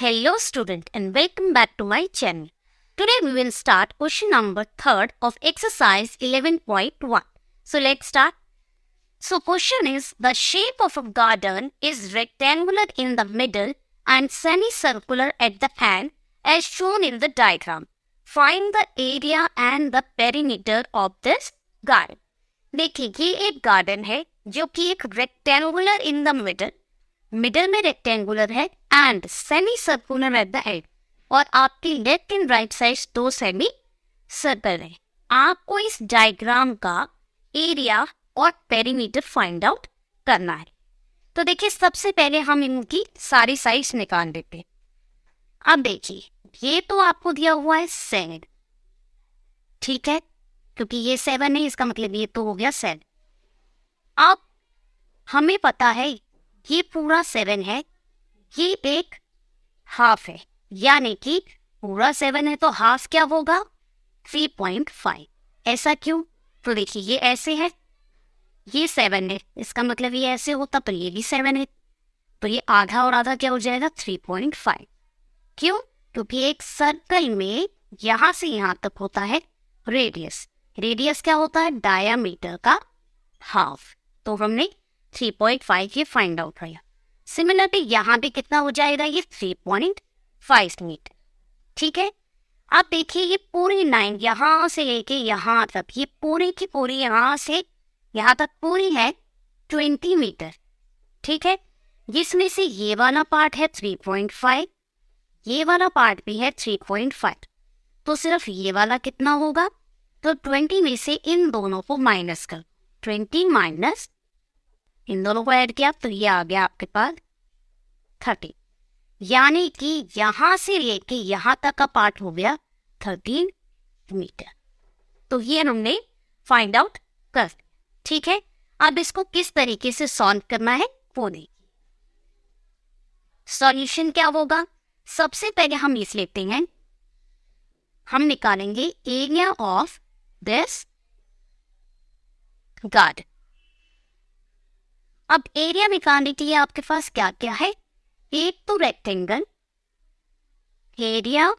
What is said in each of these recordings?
Hello student and welcome back to my channel. Today we will start question number 3rd of exercise 11.1. So let's start. So question is, the shape of a garden is rectangular in the middle and semicircular at the end as shown in the diagram. Find the area and the perimeter of this garden. देखिए ये एक garden है जो कि एक rectangular in the middle में rectangular है and semi circular at the end, और आपके लेफ्ट एंड राइट साइड दो सेमी सर्कल है. आपको इस डायग्राम का एरिया और पेरीमीटर फाइंड आउट करना है. तो देखिए सबसे पहले हम इनकी सारी साइड्स निकाल देते हैं. अब देखिए ये तो आपको दिया हुआ है 7, ठीक है, क्योंकि ये 7 है इसका मतलब ये तो हो गया 7. अब हमें पता है ये पूरा 7 है, ये एक हाफ है, यानी कि पूरा 7 है तो हाफ क्या होगा 3.5. ऐसा क्यों? तो देखिए ये ऐसे है, ये 7 है, इसका मतलब ये ऐसे होता तो ये भी 7 है, तो ये आधा और आधा क्या हो जाएगा 3.5. क्यों? क्योंकि एक सर्कल में यहां से यहां तक होता है रेडियस. रेडियस क्या होता है? डायामीटर का हाफ. तो हमने 3.5 ये फाइंड आउट किया. सिमिलरली यहाँ पे कितना हो जाएगा? ये 3.5 मीटर. ठीक है. अब देखिए ये पूरी लाइन यहाँ से लेके यहाँ तक, ये पूरी की पूरी यहाँ से यहाँ तक पूरी है 20 मीटर. ठीक है. जिसमें से ये वाला पार्ट है 3.5, ये वाला पार्ट भी है 3.5, तो सिर्फ ये वाला कितना होगा? तो 20 में से इन दोनों को माइनस कर, 20 माइनस इन दोनों को ऐड किया तो ये आ गया आपके पास 30, यानी कि यहां से लेके यहां तक का पार्ट हो गया 13 मीटर. तो ये हमने फाइंड आउट कर. ठीक है. अब इसको किस तरीके से सॉल्व करना है वो देखिए. सॉल्यूशन क्या होगा? सबसे पहले हम इस लेते हैं, हम निकालेंगे एरिया ऑफ दिस गार्डन. अब एरिया निकालने के लिए आपके पास क्या क्या है? एक तो rectangle, area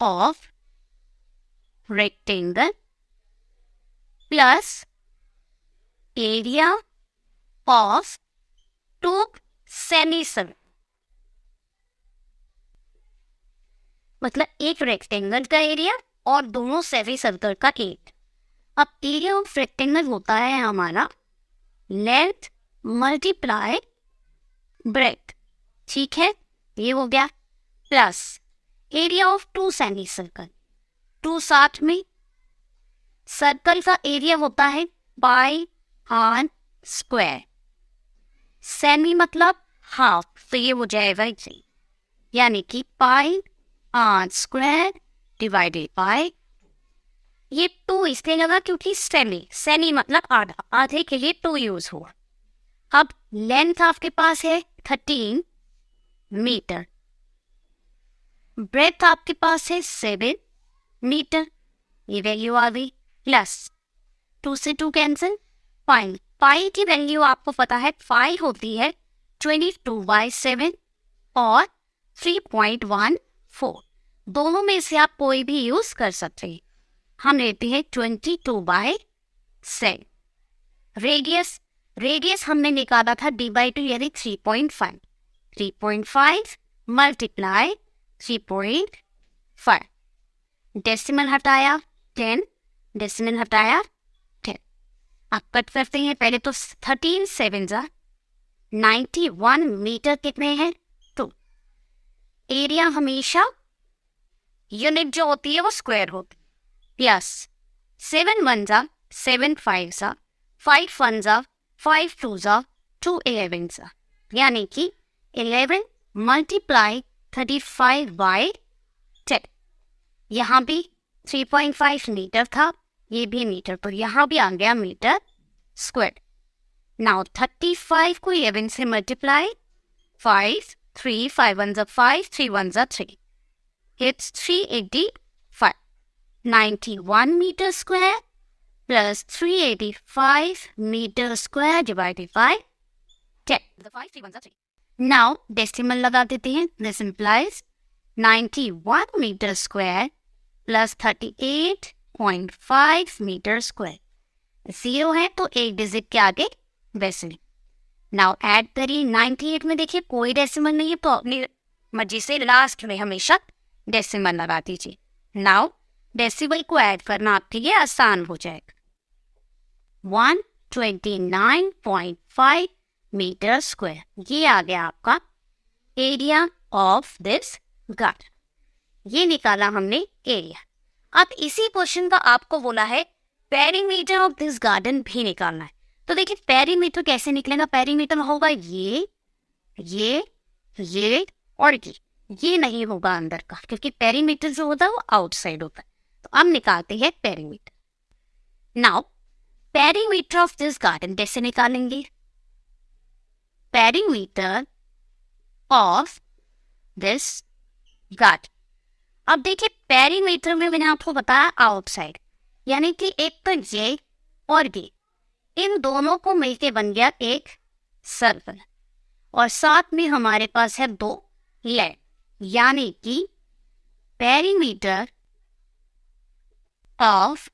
of rectangle plus area of two semi circle, मतलब एक रेक्टेंगल का एरिया और दोनों सेमी सर्कल का एरिया. अब एरिया ऑफ रेक्टेंगल होता है हमारा लेंथ मल्टीप्लाई ब्रेथ. ठीक है, ये हो गया. Plus area of two semi circle, two साथ में सर्कल का एरिया होता है पाई आर स्क्वायर, सेमी मतलब हाफ, तो ये हो जाएगा इसे, यानी कि pi r square divided by, ये 2 इसलिए लगा क्योंकि सेमी मतलब आधा, आधे के लिए 2 यूज हुआ. अब लेंथ आपके पास है 13 मीटर, ब्रेथ आपके पास है 7 मीटर, ये वैल्यू आ गई. प्लस 2 से 2 कैंसिल, पाई की वैल्यू आपको पता है 5 होती है 22/7 और 3.14. दोनों में से आप कोई भी यूज कर सकते हैं. हम लेते हैं 22/7. रेडियस हमने निकाला था d/2 यानी 3.5. 3.5 मल्टीप्लाई 3.5, डेसिमल हटाया 10, डेसिमल हटाया 10. अब कट करते हैं. पहले तो 13 7 91 मीटर कितने हैं? तो एरिया हमेशा यूनिट जो होती है वो स्क्वायर होती है. प्लस 7 1 7 5 5 1 5 2 2 11, यानी कि 11 मल्टीप्लाई 35/10. यहाँ भी 3.5 मीटर था, ये भी मीटर, तो यहाँ भी आ गया मीटर स्क्वायर. नाउ 35 को 11 से multiply 5 3 5 1 5 3 1 3, it's 385. 91 meter square plus 385 meter square divided by 10. The 5 3 1 3. Now decimal लगा देते हैं. This implies 91 metre square plus 38.5 metre square. 0 है तो एक डिजिट के आगे डेसिमल. नाउ ऐड करिए. 98 में देखिए कोई डेसिमल नहीं है तो अपनी मर्जी से लास्ट में हमेशा डेसिमल लगा दीजिए. नाउ डेसिमल को ऐड करना आपके लिए आसान हो जाएगा. 129.5 मीटर स्क्वायर, ये आ गया आपका एरिया ऑफ दिस गार्डन. ये निकाला हमने एरिया. अब इसी क्वेश्चन का आपको बोला है पेरीमीटर ऑफ दिस गार्डन भी निकालना है. तो देखिए पेरीमीटर कैसे निकलेगा. पेरीमीटर होगा ये और ये नहीं होगा अंदर का, क्योंकि पेरीमीटर जो होता है वो आउटसाइड होता है. तो अब निकालते हैं perimeter. Now perimeter of this garden कैसे निकालेंगे. Perimeter of this garden. अब देखिए पेरीमीटर में मैंने आपको बताया आउटसाइड, यानी कि एक तो ये और ये, इन दोनों को मिलके बन गया एक सर्कल. और साथ में हमारे पास है 2 लेग, यानी कि perimeter of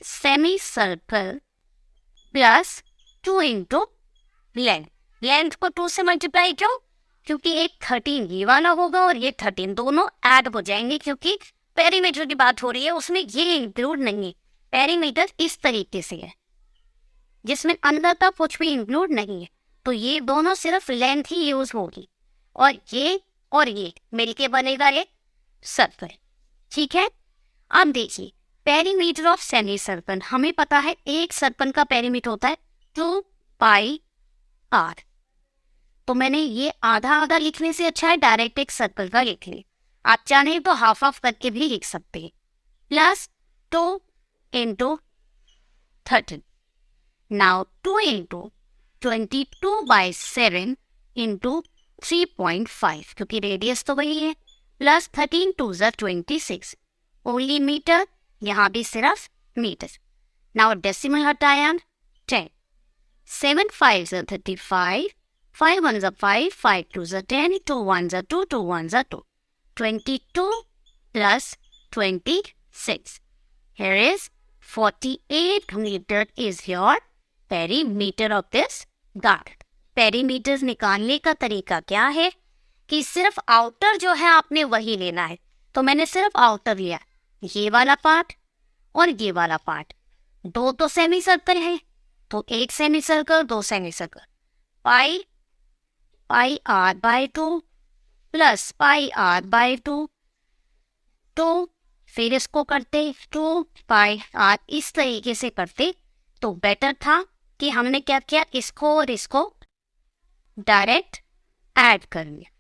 semi circle plus 2 into length. Length को 2 से मल्टीप्लाई क्यों, क्योंकि एक 13 ये वाला होगा और ये 13 दोनों ऐड हो जाएंगे, क्योंकि पेरीमीटर की बात हो रही है उसमें ये इंक्लूड नहीं है. पेरीमीटर इस तरीके से है जिसमें अंदर तक कुछ भी इंक्लूड नहीं है. तो ये दोनों सिर्फ लेंथ ही यूज होगी और ये मिलके बनेगा एक सर्कल. ठीक है. अब देखिए पेरीमीटर ऑफ सेमी सर्कल, हमें पता है एक सर्कल का पेरीमीटर होता है 2 पाई r. तो मैंने ये आधा लिखने से अच्छा है डायरेक्ट एक सर्कल का लिख ले. आप चाहें तो हाफ करके भी लिख सकते हैं. Plus 2 into 13. Now 2 into 22/7 into 3.5, क्योंकि रेडियस तो वही है. प्लस 13 2 26, ओनली मीटर, यहाँ भी सिर्फ मीटर. नाउ डेसिमल हटाया 10. 7 5 35, 5 1 5, 5 2 10, 2 1 2, 2 1 2. 22 plus 26. Here is 48 meter is your perimeter of this garden. Perimeters निकालने का तरीका क्या है कि सिर्फ आउटर जो है आपने वही लेना है. तो मैंने सिर्फ आउटर लिया, ये वाला पार्ट और ये वाला पार्ट. 2 तो सेमी सर्कल है, तो एक सेमी सर्कल 2 सेमी सर्कल. पाई r/2 प्लस पाई r/2. तो फिर इसको करते 2 पाई r, इस तरीके से करते तो बेटर था कि हमने क्या किया, इसको और इसको डायरेक्ट ऐड कर लिया.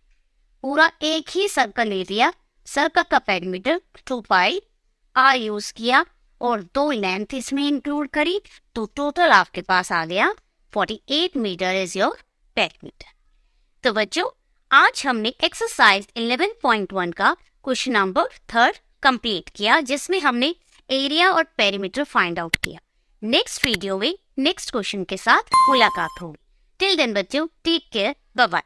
पूरा एक ही सर्कल ले लिया. सर्कल का पेरीमीटर 2 पाई r यूज किया और 2 लेंथ इसमें इंक्लूड करी, तो टोटल आपके पास आ गया 48 मीटर इज योर पेरीमीटर. तो बच्चों आज हमने एक्सरसाइज 11.1 का क्वेश्चन नंबर 3 कंप्लीट किया, जिसमें हमने एरिया और पेरीमीटर फाइंड आउट किया. नेक्स्ट वीडियो में नेक्स्ट क्वेश्चन के साथ मुलाकात होगी. टिल देन बच्चों टेक केयर, बाय बाय.